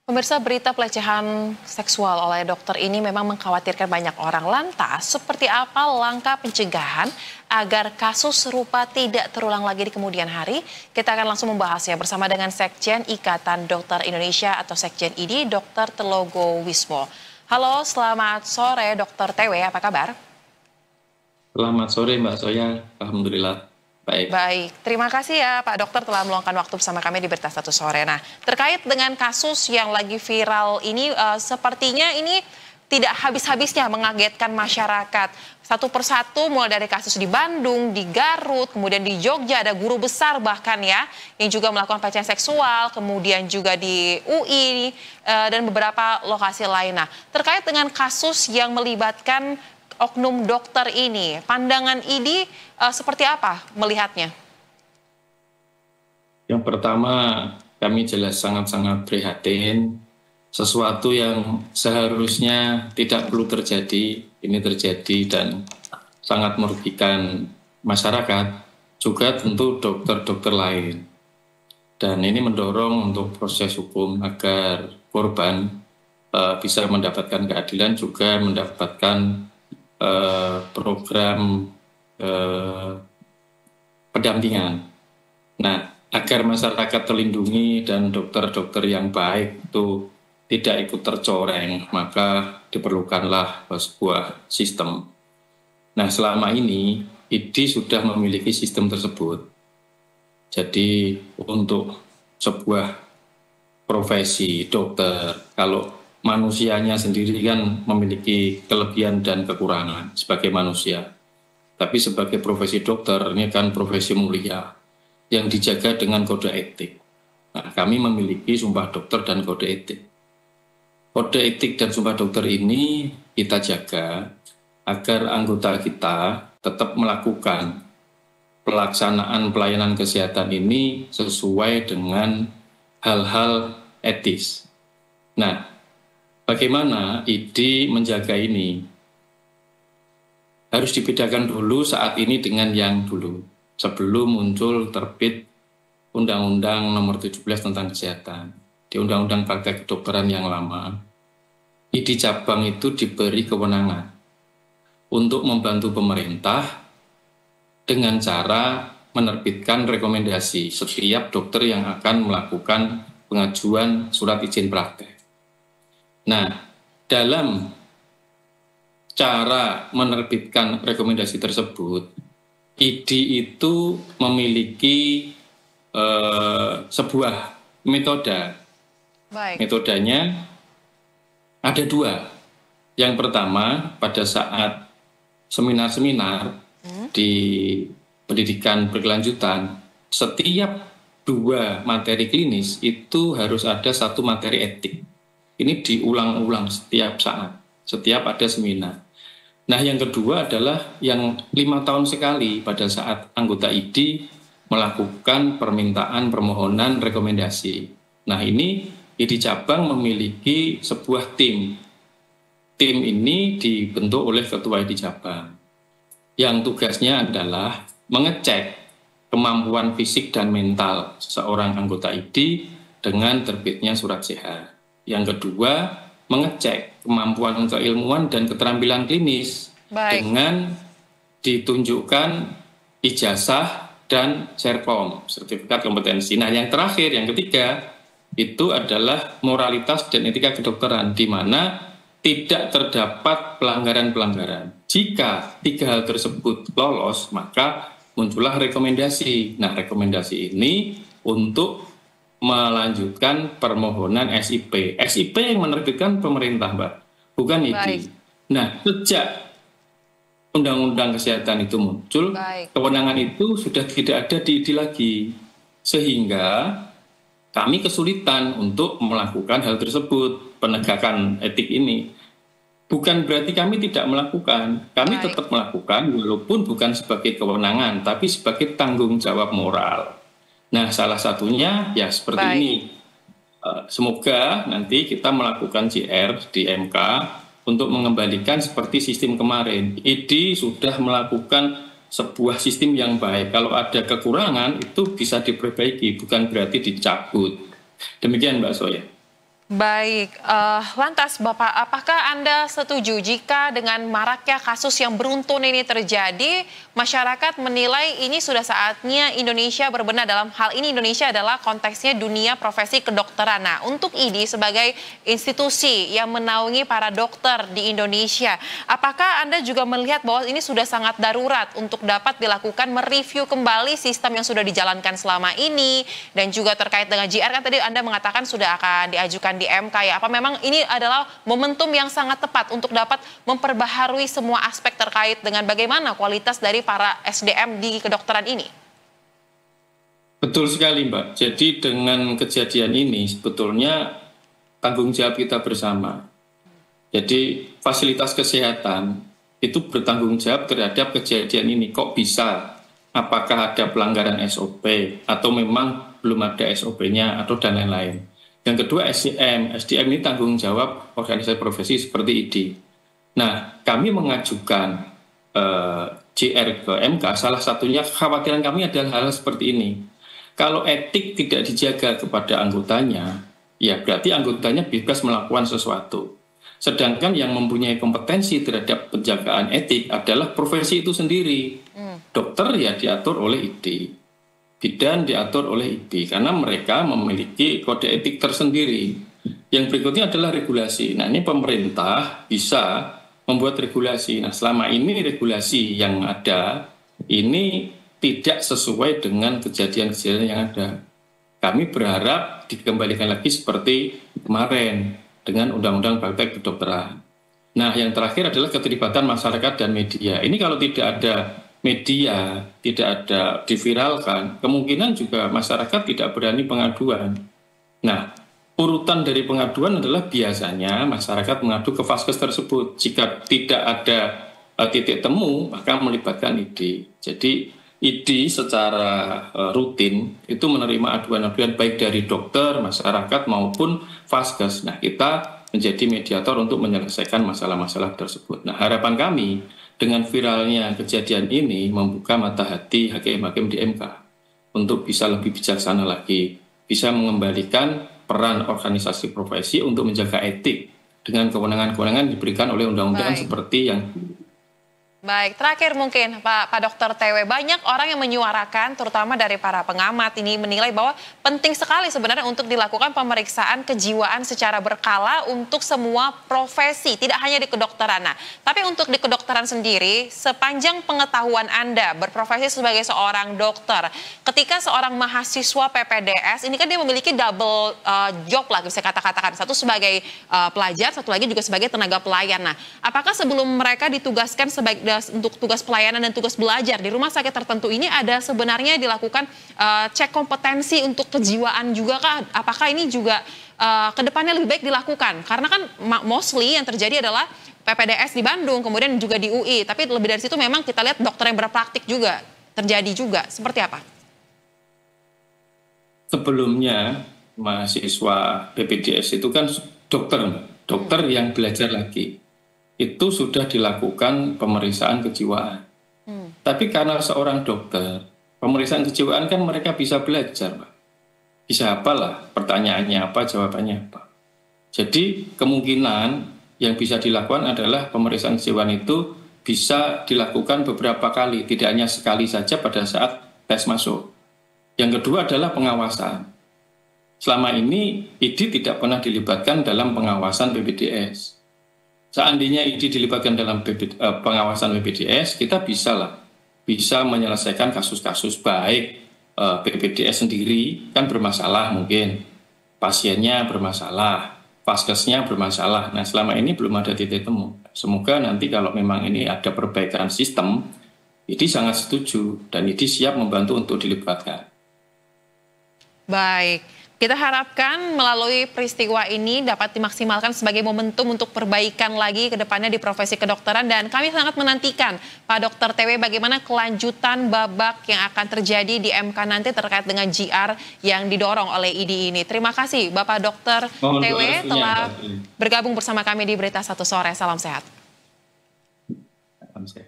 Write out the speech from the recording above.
Pemirsa, berita pelecehan seksual oleh dokter ini memang mengkhawatirkan banyak orang. Lantas, seperti apa langkah pencegahan agar kasus serupa tidak terulang lagi di kemudian hari? Kita akan langsung membahasnya bersama dengan Sekjen Ikatan Dokter Indonesia atau Sekjen ID, Dr. Telogo Wismo. Halo, selamat sore Dr. TW, apa kabar? Selamat sore Mbak Soya, Alhamdulillah baik. Baik, terima kasih ya Pak Dokter telah meluangkan waktu bersama kami di Berita Satu Sore. Nah, terkait dengan kasus yang lagi viral ini, sepertinya ini tidak habis-habisnya mengagetkan masyarakat. Satu persatu mulai dari kasus di Bandung, di Garut, kemudian di Jogja ada guru besar bahkan ya, yang juga melakukan pelecehan seksual, kemudian juga di UI dan beberapa lokasi lain. Nah, terkait dengan kasus yang melibatkan oknum dokter ini, pandangan ID seperti apa melihatnya? Yang pertama, kami jelas sangat-sangat prihatin. Sesuatu yang seharusnya tidak perlu terjadi, ini terjadi dan sangat merugikan masyarakat, juga tentu dokter-dokter lain. Dan ini mendorong untuk proses hukum agar korban bisa mendapatkan keadilan, juga mendapatkan program pendampingan. Nah, agar masyarakat terlindungi dan dokter-dokter yang baik itu tidak ikut tercoreng, maka diperlukanlah sebuah sistem. Nah, selama ini ID sudah memiliki sistem tersebut. Jadi untuk sebuah profesi dokter, kalau manusianya sendiri kan memiliki kelebihan dan kekurangan sebagai manusia. Tapi sebagai profesi dokter, ini kan profesi mulia yang dijaga dengan kode etik. Nah, kami memiliki sumpah dokter dan kode etik. Kode etik dan sumpah dokter ini kita jaga agar anggota kita tetap melakukan pelaksanaan pelayanan kesehatan ini sesuai dengan hal-hal etis. Nah, bagaimana ID menjaga ini? Harus dibedakan dulu saat ini dengan yang dulu, sebelum muncul terbit Undang-Undang Nomor 17 tentang Kesehatan. Di Undang-Undang Praktek Kedokteran yang lama, ID cabang itu diberi kewenangan untuk membantu pemerintah dengan cara menerbitkan rekomendasi setiap dokter yang akan melakukan pengajuan surat izin praktek. Nah, dalam cara menerbitkan rekomendasi tersebut, ID itu memiliki sebuah metode. Baik. Metodenya ada dua. Yang pertama, pada saat seminar-seminar di pendidikan berkelanjutan, setiap dua materi klinis itu harus ada satu materi etik. Ini diulang-ulang setiap saat, setiap ada seminar. Nah, yang kedua adalah yang 5 tahun sekali pada saat anggota ID melakukan permintaan permohonan rekomendasi. Nah, ini ID cabang memiliki sebuah tim. Tim ini dibentuk oleh ketua ID cabang, yang tugasnya adalah mengecek kemampuan fisik dan mental seorang anggota ID dengan terbitnya surat sehat. Yang kedua, mengecek kemampuan keilmuan dan keterampilan klinis. Baik. Dengan ditunjukkan ijazah dan serkom, sertifikat kompetensi. Nah, yang terakhir, yang ketiga, itu adalah moralitas dan etika kedokteran, di mana tidak terdapat pelanggaran-pelanggaran. Jika tiga hal tersebut lolos, maka muncullah rekomendasi. Nah, rekomendasi ini untuk melanjutkan permohonan SIP. SIP yang menerbitkan pemerintah, Mbak, bukan ID. Baik. Nah, sejak Undang-Undang Kesehatan itu muncul, kewenangan itu sudah tidak ada di ID lagi. Sehingga kami kesulitan untuk melakukan hal tersebut, penegakan etik ini. Bukan berarti kami tidak melakukan, kami tetap melakukan walaupun bukan sebagai kewenangan, tapi sebagai tanggung jawab moral. Nah, salah satunya ya seperti ini. Semoga nanti kita melakukan JR di MK untuk mengembalikan seperti sistem kemarin. ID sudah melakukan sebuah sistem yang baik. Kalau ada kekurangan itu bisa diperbaiki, bukan berarti dicabut. Demikian Mbak Soya. Baik, lantas Bapak, apakah Anda setuju jika dengan maraknya kasus yang beruntun ini terjadi, masyarakat menilai ini sudah saatnya Indonesia berbenah, dalam hal ini Indonesia adalah konteksnya dunia profesi kedokteran. Nah, untuk IDI sebagai institusi yang menaungi para dokter di Indonesia, apakah Anda juga melihat bahwa ini sudah sangat darurat untuk dapat dilakukan mereview kembali sistem yang sudah dijalankan selama ini, dan juga terkait dengan JR, kan tadi Anda mengatakan sudah akan diajukan di MK ya. Apa memang ini adalah momentum yang sangat tepat untuk dapat memperbaharui semua aspek terkait dengan bagaimana kualitas dari para SDM di kedokteran ini? Betul sekali, Mbak. Jadi dengan kejadian ini sebetulnya tanggung jawab kita bersama. Jadi fasilitas kesehatan itu bertanggung jawab terhadap kejadian ini. Kok bisa? Apakah ada pelanggaran SOP atau memang belum ada SOP-nya atau dan lain-lain. Yang kedua SDM ini tanggung jawab organisasi profesi seperti IDI. Nah, kami mengajukan JR ke MK, salah satunya kekhawatiran kami adalah hal seperti ini. Kalau etik tidak dijaga kepada anggotanya, ya berarti anggotanya bebas melakukan sesuatu. Sedangkan yang mempunyai kompetensi terhadap penjagaan etik adalah profesi itu sendiri. Dokter ya diatur oleh IDI. Bidan diatur oleh IDI karena mereka memiliki kode etik tersendiri. Yang berikutnya adalah regulasi. Nah, ini pemerintah bisa membuat regulasi. Nah, selama ini regulasi yang ada ini tidak sesuai dengan kejadian-kejadian yang ada. Kami berharap dikembalikan lagi seperti kemarin dengan Undang-Undang Praktek Kedokteran. Nah, yang terakhir adalah keterlibatan masyarakat dan media. Ini kalau tidak ada media, tidak ada diviralkan, kemungkinan juga masyarakat tidak berani pengaduan. Nah, urutan dari pengaduan adalah biasanya masyarakat mengadu ke Vaskes tersebut. Jika tidak ada titik temu, maka melibatkan IDI. Jadi IDI secara rutin itu menerima aduan-aduan baik dari dokter, masyarakat maupun Vaskes. Nah, kita menjadi mediator untuk menyelesaikan masalah-masalah tersebut. Nah, harapan kami dengan viralnya kejadian ini membuka mata hati hakim-hakim di MK untuk bisa lebih bijaksana lagi, bisa mengembalikan peran organisasi profesi untuk menjaga etik dengan kewenangan-kewenangan diberikan oleh undang-undang seperti yang. Baik, terakhir mungkin Pak Dokter TW, banyak orang yang menyuarakan, terutama dari para pengamat ini, menilai bahwa penting sekali sebenarnya untuk dilakukan pemeriksaan kejiwaan secara berkala untuk semua profesi, tidak hanya di kedokteran. Nah, tapi untuk di kedokteran sendiri, sepanjang pengetahuan Anda berprofesi sebagai seorang dokter, ketika seorang mahasiswa PPDS, ini kan dia memiliki double job lah, bisa katakan. Satu sebagai pelajar, satu lagi juga sebagai tenaga pelayan. Nah, apakah sebelum mereka ditugaskan untuk tugas pelayanan dan tugas belajar di rumah sakit tertentu ini ada sebenarnya dilakukan cek kompetensi untuk kejiwaan juga kah? Apakah ini juga kedepannya lebih baik dilakukan? Karena kan mostly yang terjadi adalah PPDS di Bandung, kemudian juga di UI. Tapi lebih dari situ memang kita lihat dokter yang berpraktik juga terjadi juga. Seperti apa? Sebelumnya mahasiswa PPDS itu kan dokter yang belajar lagi. Itu sudah dilakukan pemeriksaan kejiwaan. Tapi karena seorang dokter, pemeriksaan kejiwaan kan mereka bisa belajar, Pak. Bisa apalah, pertanyaannya apa, jawabannya apa. Jadi kemungkinan yang bisa dilakukan adalah pemeriksaan kejiwaan itu bisa dilakukan beberapa kali, tidak hanya sekali saja pada saat tes masuk. Yang kedua adalah pengawasan. Selama ini IDI tidak pernah dilibatkan dalam pengawasan PPDS. Seandainya IDI dilibatkan dalam pengawasan BPJS, kita bisa menyelesaikan kasus-kasus baik BPJS sendiri kan bermasalah mungkin, pasiennya bermasalah, vaskesnya bermasalah. Nah, selama ini belum ada titik temu. Semoga nanti kalau memang ini ada perbaikan sistem, IDI sangat setuju dan IDI siap membantu untuk dilibatkan. Baik. Kita harapkan melalui peristiwa ini dapat dimaksimalkan sebagai momentum untuk perbaikan lagi ke depannya di profesi kedokteran. Dan kami sangat menantikan Pak Dokter TW bagaimana kelanjutan babak yang akan terjadi di MK nanti terkait dengan JR yang didorong oleh IDI ini. Terima kasih Bapak Dokter TW telah bergabung bersama kami di Berita Satu Sore. Salam sehat. Salam sehat.